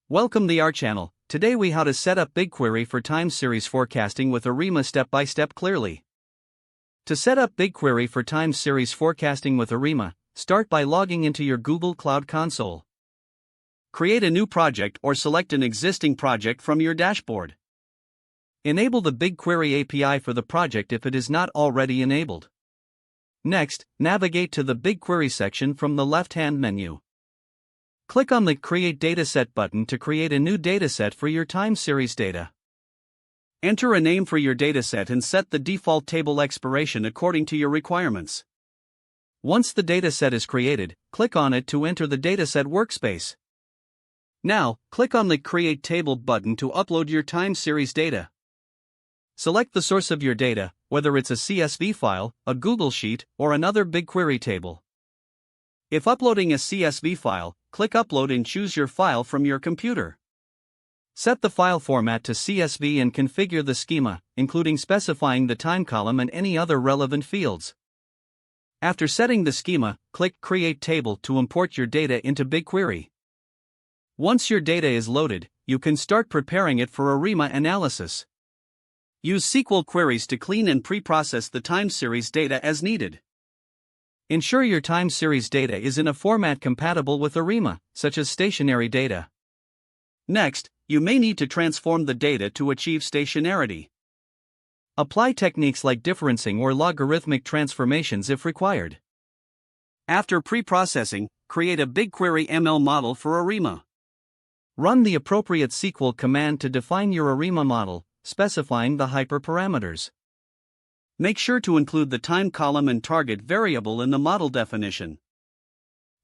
Welcome to our channel. Today we how to set up BigQuery for time series forecasting with ARIMA step by step clearly. To set up BigQuery for time series forecasting with ARIMA, start by logging into your Google Cloud Console. Create a new project or select an existing project from your dashboard. Enable the BigQuery API for the project if it is not already enabled. Next, navigate to the BigQuery section from the left-hand menu. Click on the Create Dataset button to create a new dataset for your time series data. Enter a name for your dataset and set the default table expiration according to your requirements. Once the dataset is created, click on it to enter the dataset workspace. Now, click on the Create Table button to upload your time series data. Select the source of your data, whether it's a CSV file, a Google Sheet, or another BigQuery table. If uploading a CSV file, click Upload and choose your file from your computer. Set the file format to CSV and configure the schema, including specifying the time column and any other relevant fields. After setting the schema, click Create Table to import your data into BigQuery. Once your data is loaded, you can start preparing it for ARIMA analysis. Use SQL queries to clean and pre-process the time series data as needed. Ensure your time series data is in a format compatible with ARIMA, such as stationary data. Next, you may need to transform the data to achieve stationarity. Apply techniques like differencing or logarithmic transformations if required. After pre-processing, create a BigQuery ML model for ARIMA. Run the appropriate SQL command to define your ARIMA model, specifying the hyperparameters. Make sure to include the time column and target variable in the model definition.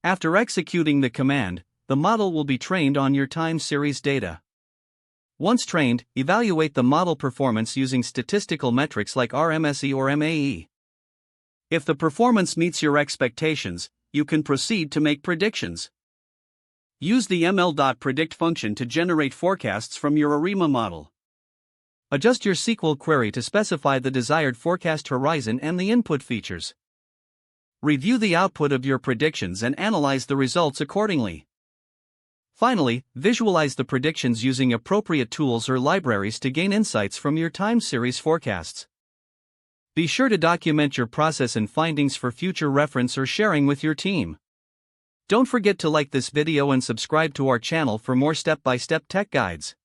After executing the command, the model will be trained on your time series data. Once trained, evaluate the model performance using statistical metrics like RMSE or MAE. If the performance meets your expectations, you can proceed to make predictions. Use the ml.predict function to generate forecasts from your ARIMA model. Adjust your SQL query to specify the desired forecast horizon and the input features. Review the output of your predictions and analyze the results accordingly. Finally, visualize the predictions using appropriate tools or libraries to gain insights from your time series forecasts. Be sure to document your process and findings for future reference or sharing with your team. Don't forget to like this video and subscribe to our channel for more step-by-step tech guides.